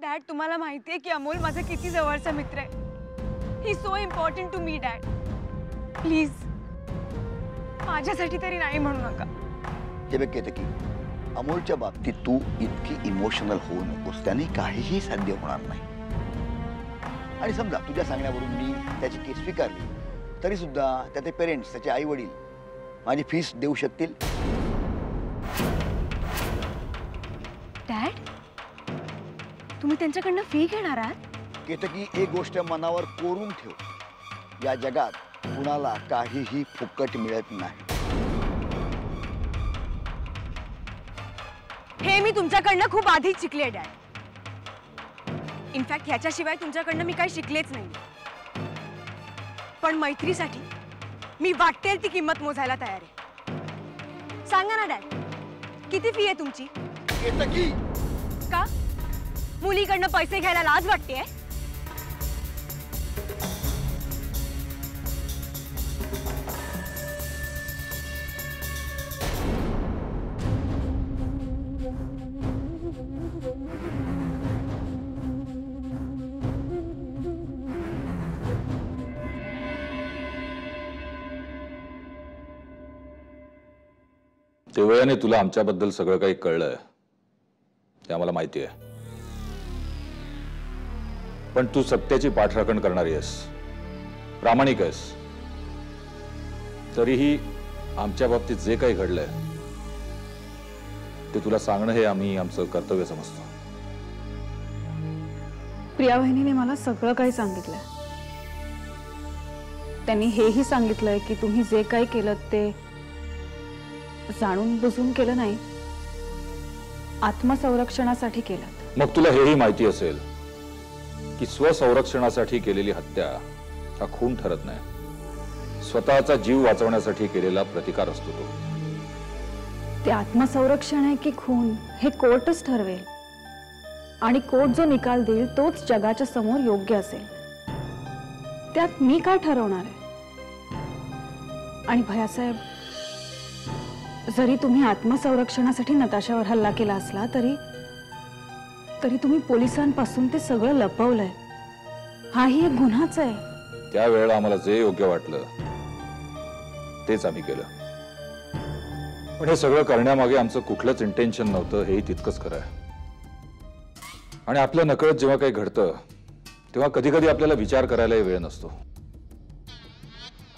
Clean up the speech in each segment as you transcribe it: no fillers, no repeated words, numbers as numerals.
Dad तुम्हाला माहिती आहे की अमोल माझा किती जवळचा मित्र आहे. He so important to me dad. Please माझ्यासाठी तरी नाही म्हणू नका. हे बघ केतकी, अमोलच्या बाबतीत तू इतकी इमोशनल होऊ नकोस. त्याने काहीही साध्य होणार नाही. आणि समजा तुझ्या सांगण्यावरून मी त्याची केस स्वीकारली तरी सुद्धा त्याचे पेरेंट्स, त्याचे आई वडील माझी फीस देऊ शकतील. डॅड तुम्ही त्यांच्याकडनं फी घेणार आहात? केतकी, एक गोष्ट मनावर कोरून ठेव, या जगात कुणाला काहीही फुकट मिळत नाही. हे मी तुमच्याकडनं खूप आधीच शिकले डॅड. इनफॅक्ट ह्याच्याशिवाय तुमच्याकडनं मी काही शिकलेच नाही. पण मैत्रीसाठी मी वाटेल ती किंमत मोजायला तयार आहे. सांगा ना डॅड, किती फी आहे तुमची? केतकी, का मुलीकडनं पैसे घ्यायला लाज वाटते? तेवढ्याने तुला आमच्याबद्दल सगळं काही कळलंय ते आम्हाला माहिती आहे. पण तू सत्याची पाठराखण करणारी आहेस, प्रामाणिक आहेस. तरीही आमच्या बाबतीत जे काही घडलंय ते तुला सांगणं हे आम्ही आमचं कर्तव्य समजतो. प्रिया वहिनीने मला सगळं काही सांगितलंय. त्यांनी हेही सांगितलंय की तुम्ही जे काही केलं ते जाणून बुजून केलं नाही, आत्मसंरक्षणासाठी केलं. मग तुला हेही माहिती असेल की स्वसंरक्षणासाठी केलेली हत्या हा खून ठरत नाही, स्वतःचा जीव वाचवण्यासाठी केलेला प्रतिकार असतो तो. ते आत्मसंरक्षण आहे की खून हे कोर्टच ठरवेल. आणि कोर्ट जो निकाल देईल तोच जगाच्या समोर योग्य असेल. त्यात मी काय ठरवणार आहे? आणि भैयासाहेब, जरी तुम्ही आत्मसंरक्षणासाठी नताशावर हल्ला केला असला तरी तुम्ही पोलिसांपासून ते सगळं लपवलंय. हाही एक गुन्हाच आहे. त्यावेळेला आम्हाला जे योग्य वाटलं तेच आम्ही केलं. पण हे सगळं करण्यामागे आमचं कुठलंच इंटेन्शन नव्हतं हेही तितकंच खरं आहे. आणि आपलं नकळत जेव्हा काही घडतं तेव्हा कधी कधी आपल्याला विचार करायलाही वेळ नसतो.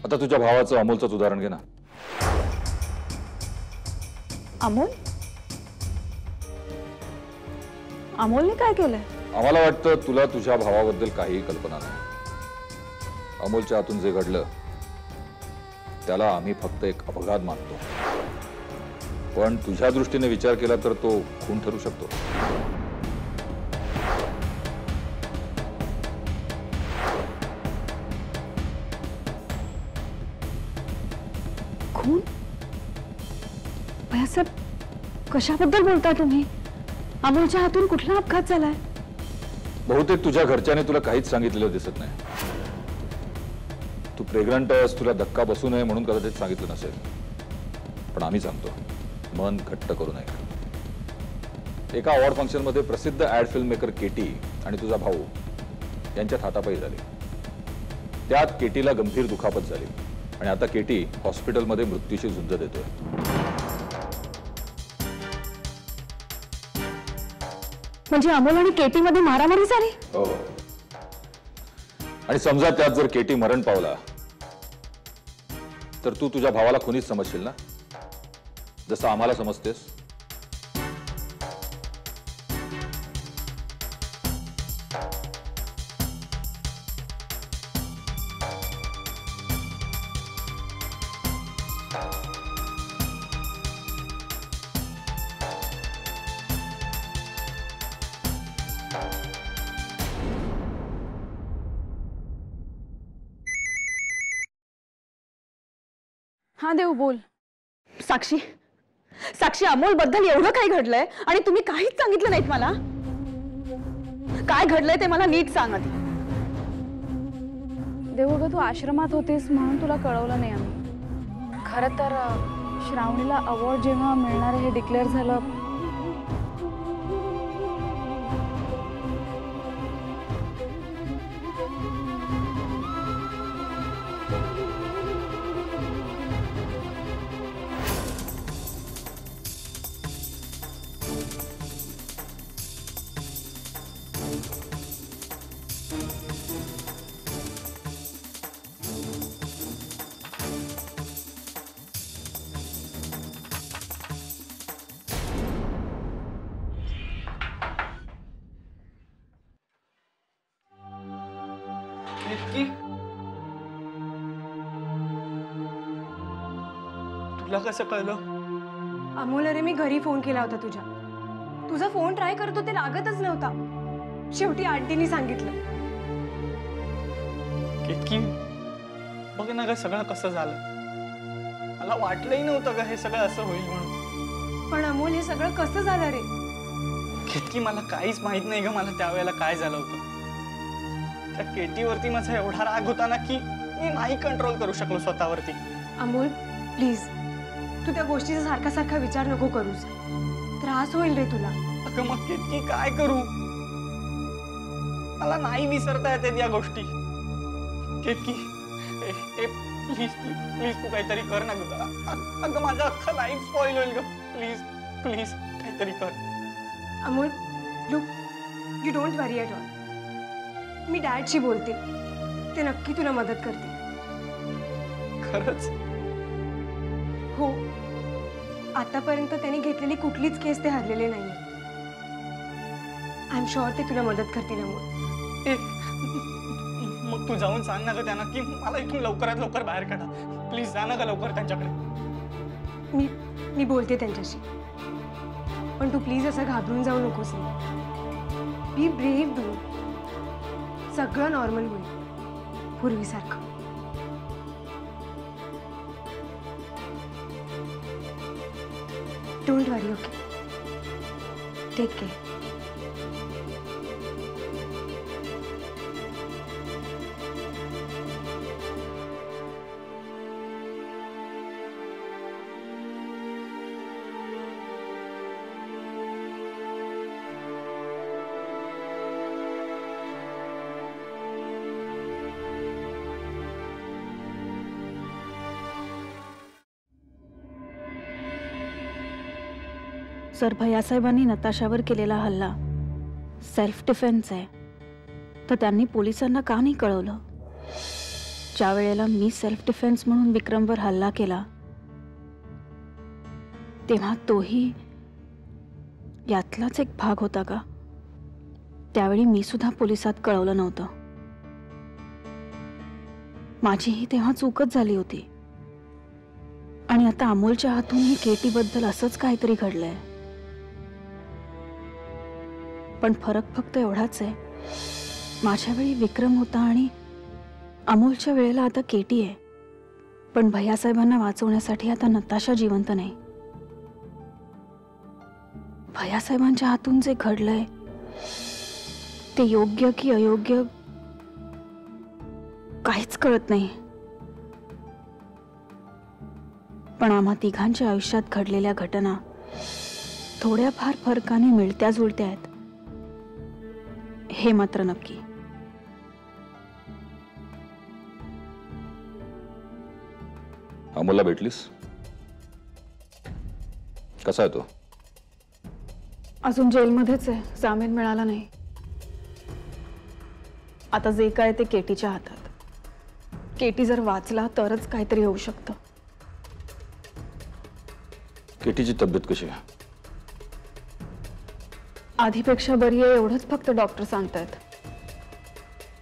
आता तुझ्या भावाचं अमोलचंच उदाहरण घे ना. अमोलने काय केलंय? आम्हाला वाटतं तुला तुझ्या भावाबद्दल काहीही कल्पना नाही. अमोलच्या हातून जे घडलं त्याला आम्ही फक्त एक अपघात मानतो. पण तुझ्या दृष्टीने विचार केला तर तो खून ठरू शकतो. खून? भैयासाहेब, कशाबद्दल बोलता तुम्ही? अमोलच्या हातून कुठला अपघात झालाय? बहुतेक तुझ्या घरच्याने तुला काहीच सांगितलेलं दिसत नाही. तू प्रेग्नंट आहेस, तुला धक्का बसू नये म्हणून कदाचित सांगितलं नसेल. पण आम्ही सांगतो, मन घट्ट करू नये. एका अवॉर्ड फंक्शन मध्ये प्रसिद्ध ऍड फिल्म मेकर केटी आणि तुझा भाऊ यांच्यात हातापाई झाली. त्यात केटीला गंभीर दुखापत झाली आणि आता केटी हॉस्पिटलमध्ये मृत्यूशी झुंज देतोय. म्हणजे अमोल आणि केटी मध्ये मारामारी झाली? हो. आणि समजा त्यात जर केटी मरण पावला तर तू तुझ्या भावाला खुनीच समजशील ना, जसं आम्हाला समजतेस. हा देव, बोल. साक्षी, साक्षी, अमोल बद्दल एवढं काही घडलंय आणि तुम्ही काहीच सांगितलं नाहीत मला. काय घडलंय ते मला नीट सांग आधी. देव, तू आश्रमात होतीस म्हणून तुला कळवलं नाही आम्ही. खरं तर श्रावणीला अवॉर्ड जेव्हा मिळणार हे डिक्लेअर झालं केतकी, तुला कसं कळलं? अमोल, अरे मी घरी फोन केला होता तुझ्या. तुझा फोन ट्राय करतो ते लागतच नव्हता. शेवटी आंटीनी सांगितलं. केतकी, बघ ना ग सगळं कसं झालं. मला वाटलंही नव्हतं ग हे सगळं असं होईल म्हणून. पण अमोल, हे सगळं कसं झालं रे? केतकी, मला काहीच माहित नाही ग मला त्यावेळेला काय झालं होतं. त्या केटीवरती माझा एवढा राग होता ना की मी नाही कंट्रोल करू शकलो स्वतःवरती. अमोल प्लीज, तू त्या गोष्टीचा सारखा सारखा विचार नको करूस. त्रास होईल रे तुला. अगं मग केतकी काय करू? मला नाही विसरता येत या गोष्टी. केतकी, प्लीज प्लीज तू काहीतरी कर ना ग. अगं माझं अख्खं लाईफ स्पॉइल होईल ग. प्लीज प्लीज काहीतरी कर. Amol, look, you don't worry at all. मी डॅडशी बोलते, ते नक्की तुला मदत करते. खरंच? हो, आतापर्यंत त्यांनी घेतलेली कुठलीच केस ते हरलेले नाहीये. आय एम शुअर ते तुला मदत करतील अमोल. मग तू जाऊन सांग ना ग त्यांना की मला इथून लवकरात लवकर बाहेर काढा. प्लीज जा ना ग लवकर त्यांच्याकडे. मी बोलते त्यांच्याशी. पण तू प्लीज असं घाबरून जाऊ नकोस. Be brave do. सगळं नॉर्मल होईल पूर्वीसारखं. Don't worry, okay? Take care. Sir, भैयासाहेबांनी नताशावर केलेला हल्ला सेल्फ डिफेन्स आहे, तर त्यांनी पोलिसांना का नाही कळवलं? ज्या वेळेला मी सेल्फ डिफेन्स म्हणून विक्रमवर हल्ला केला तेव्हा तोही यातलाच एक भाग होता का? त्यावेळी मी सुद्धा पोलिसात कळवलं नव्हतं. माझीही तेव्हा चूकच झाली होती. आणि आता अमोलच्या हातूनही केटीबद्दल असंच काहीतरी घडलंय. पण फरक फक्त एवढाच आहे, माझ्या वेळी विक्रम होता आणि अमोलच्या वेळेला आता केटी आहे. पण भैयासाहेबांना वाचवण्यासाठी आता नताशा जिवंत नाही. भैयासाहेबांच्या हातून जे घडलंय ते योग्य की अयोग्य काहीच कळत नाही. पण आम्हा तिघांच्या आयुष्यात घडलेल्या घटना थोड्याफार फरकाने मिळत्या जुळत्या आहेत, हे मात्र नक्की. अमोलला भेटलीस? कसा आहे तो? अजून जेलमध्येच आहे, जामीन मिळाला नाही. आता जे काय ते केटीच्या हातात. केटी जर वाचला तरच काहीतरी होऊ शकतं. केटीची तब्येत कशी आहे? आधीपेक्षा बरी आहे एवढंच फक्त डॉक्टर सांगतायत.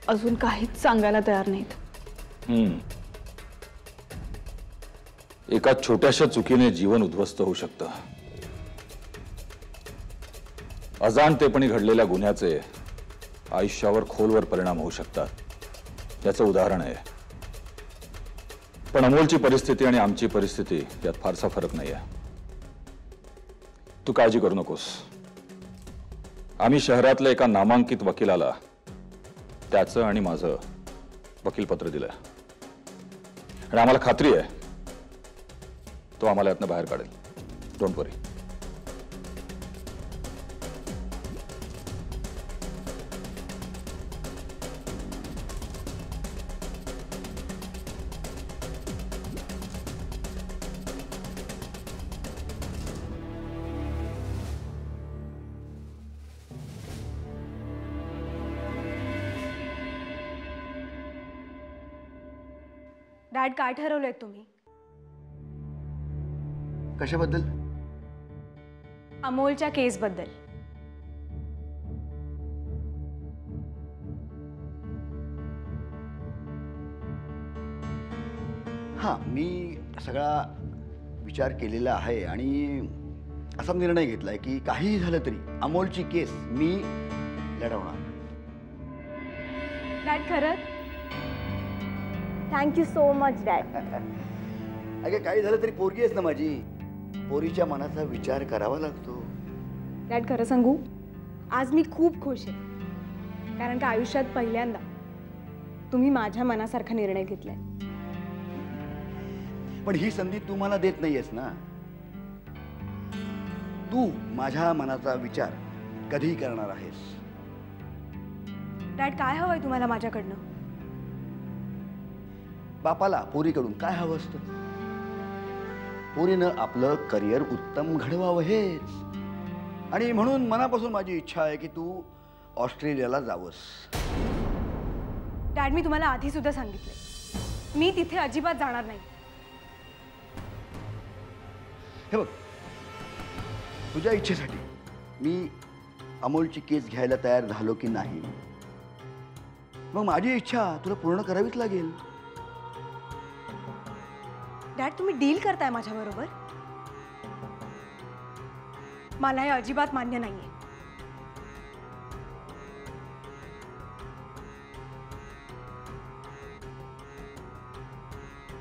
अजून काहीच सांगायला तयार नाहीत. एका छोट्याशा चुकीने जीवन उद्ध्वस्त होऊ शकतं. अजाणतेपणी घडलेल्या गुन्ह्याचे आयुष्यावर खोलवर परिणाम होऊ शकतात. याचं उदाहरण आहे. पण अमोलची परिस्थिती आणि आमची परिस्थिती यात फारसा फरक नाही आहे. तू काळजी करू नकोस. आम्ही शहरातल्या एका नामांकित वकिलाला त्याचं आणि माझं वकीलपत्र दिलंय आणि आम्हाला खात्री आहे तो आम्हाला यातनं बाहेर काढेल. Don't worry. डॅड, काय ठरवलंय तुम्ही? कशाबद्दल? अमोलच्या केसबद्दल. हां, मी सगळा विचार केलेला आहे आणि असा निर्णय घेतलाय की काहीही झालं तरी अमोलची केस मी लढवणार. डॅड खरंच थँक्यू सो मच डॅड. अगे काही झालं तरी पोरगी आहेस ना माझी. पोरीच्या मनाचा विचार करावा लागतो. डॅड खरं सांगू, आज मी खूप खुश आहे. कारण का आयुष्यात पहिल्यांदा तुम्ही माझ्या मनासारखा निर्णय घेतलाय. पण ही संधी तू मला देत नाहीयेस ना. तू माझ्या मनाचा विचार कधी करणार आहेस? डॅड काय हवंय तुम्हाला माझ्याकडनं? बापाला पोरीकडून काय हवं असतं? पोरीनं आपलं करिअर उत्तम घडवावं हेच. आणि म्हणून मनापासून माझी इच्छा आहे की तू ऑस्ट्रेलियाला जावंस. डॅड मी तुम्हाला आधी सुद्धा सांगितलंय, मी तिथे अजिबात जाणार नाही. हे बघ, तुझ्या इच्छेसाठी मी अमोलची केस घ्यायला तयार झालो की नाही, मग माझी इच्छा तुला पूर्ण करावीच लागेल. डॅड तुम्ही डील करताय माझ्याबरोबर? मला हे अजिबात मान्य नाहीये.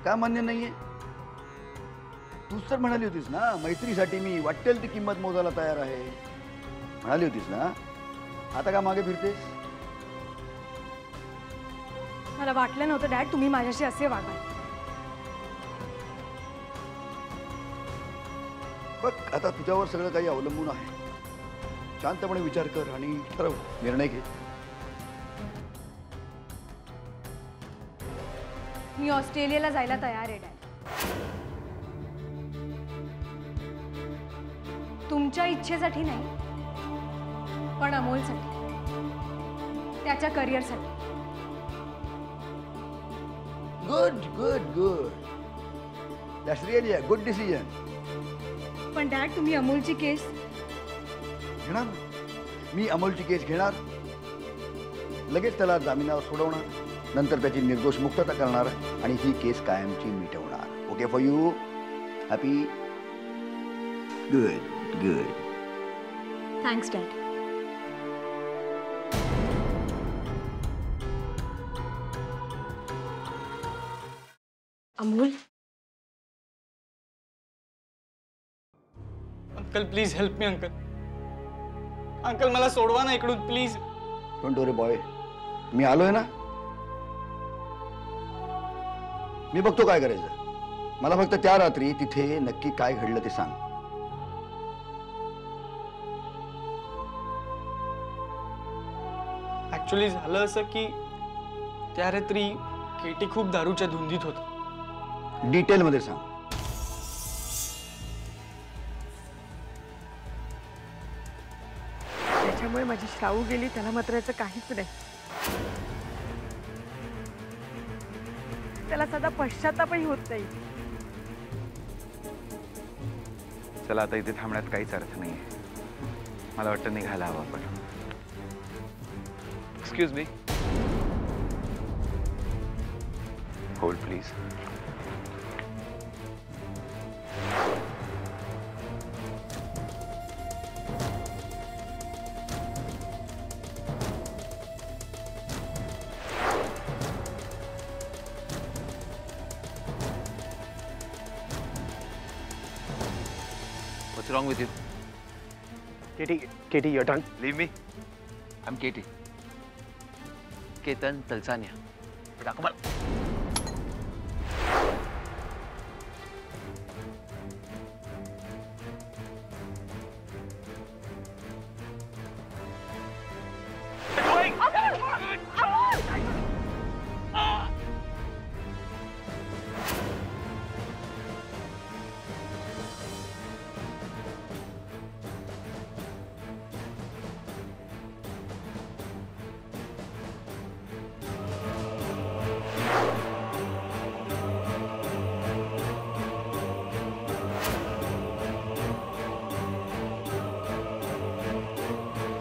का मान्य नाहीये? तूच तर म्हणाली होतीस ना, मैत्रीसाठी मी वाटेल ती किंमत मोजायला तयार आहे म्हणाली होतीस ना. आता का मागे फिरतेस? मला वाटलं नव्हतं डॅड तुम्ही माझ्याशी असे वागाल. बघ, आता तुझ्यावर सगळं काही अवलंबून आहे. शांतपणे विचार कर आणि ठरव, निर्णय घे. मी ऑस्ट्रेलियाला जायला तयार आहे डॅड. तुमच्या इच्छेसाठी नाही, पण अमोलसाठी, त्याच्या करिअरसाठी. Good good good. That's really a good decision. पण डॅड तुम्ही अमोलची केस घेणार ना? मी अमोलची केस घेणार, लगेच त्याला जामिनावर सोडवणार, नंतर त्याची निर्दोष मुक्तता करणार आणि ही केस कायमची मिटवणार. Okay for you? Happy? Good good. Thanks dad. Amol, uncle please help me. Uncle uncle मला सोडवा ना इकडून प्लीज. डोंट वरी बॉय, मी आलोय ना. मी बघतो काय करायचं. मला फक्त त्या रात्री तिथे नक्की काय घडलं ते सांग. ऍक्च्युली झालं असं की त्या रात्री केटी खूप दारूच्या धुंदीत होता. डिटेल मध्ये सांग. त्याच्यामुळे माझी शाऊ गेली त्याला मात्र याचं काहीच नाही. त्याला सदा पश्चातापही होत नाही. चला आता इथे थांबण्यात काहीच अर्थ नाहीये. मला वाटतं निघायला हवं आपण. Excuse me. Hold please. What's wrong with you? Katie, your tongue. Leave me. I'm Katie. Ketan Talsania. But Akmal.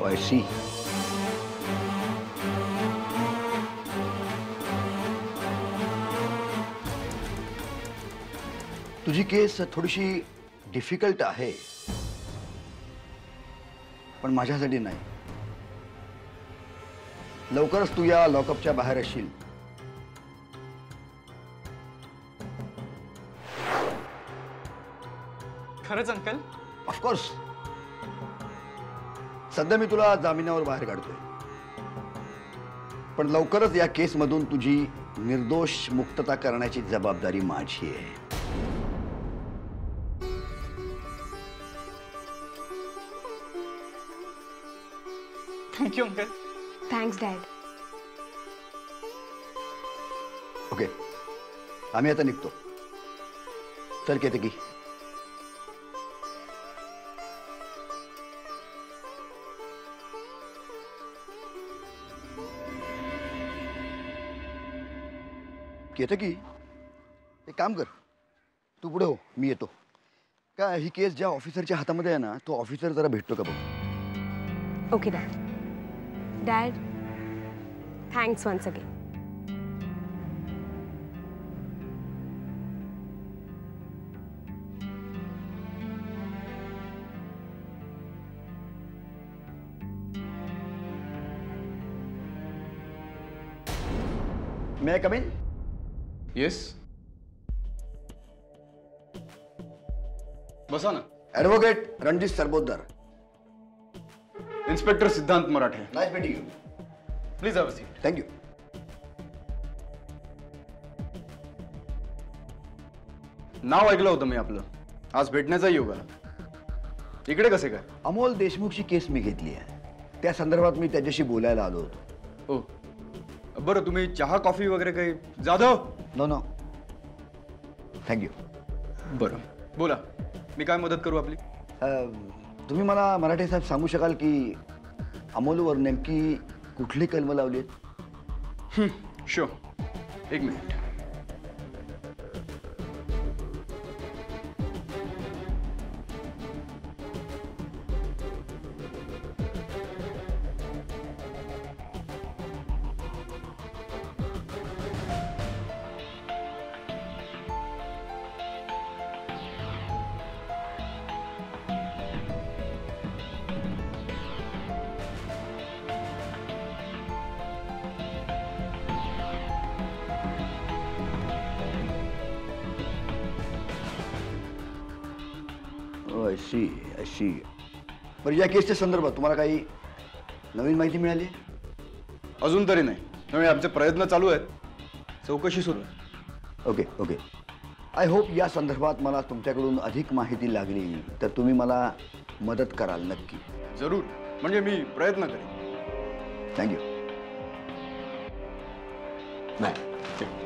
I see. तुझी केस थोडीशी डिफिकल्ट आहे, पण माझ्यासाठी नाही. लवकरच तू या लॉकअपच्या बाहेर असशील. खरंच अंकल? ऑफकोर्स. सध्या मी तुला जामिनावर बाहेर काढतोय, पण लवकरच या केसमधून तुझी निर्दोष मुक्तता करण्याची जबाबदारी माझी आहे. Thank you uncle. Thanks dad. Okay, आम्ही आता निघतो. चल केतकी. केतकी, एक काम कर, तू पुढे हो, मी येतो. का ही केस ज्या ऑफिसरच्या हातामध्ये आहे ना, तो ऑफिसर जरा भेटतो का बघ. Okay dad. Dad, thanks once again. May I come in? Yes. बसा ना. Advocate Ranjit Sarpotdar. Inspector Siddhant Marathe. Nice meeting you. Please have a seat. Thank you. नाव ऐकलं होतं मी आपलं. आज भेटण्याचा योग आला. इकडे कसे काय? अमोल देशमुखची केस मी घेतली आहे, त्या संदर्भात मी त्याच्याशी बोलायला आलो होतो. हो, बरं. तुम्ही चहा कॉफी वगैरे काही? जाधव. No no, thank you. बरं, बोला. मी काय मदत करू आपली? तुम्ही मला मराठे साहेब सांगू शकाल की अमोलवर नेमकी कुठली कलमं लावली आहेत? शो, एक मिनिट. अशी. बरं, या केसच्या संदर्भात तुम्हाला काही नवीन माहिती मिळाली? अजून तरी नाही. त्यामुळे आमचे प्रयत्न चालू आहेत. चौकशी सुरू आहे. Okay okay. आय होप या संदर्भात मला तुमच्याकडून अधिक माहिती लागली तर तुम्ही मला मदत कराल नक्की. जरूर. म्हणजे मी प्रयत्न करेन. थँक्यू. नाही.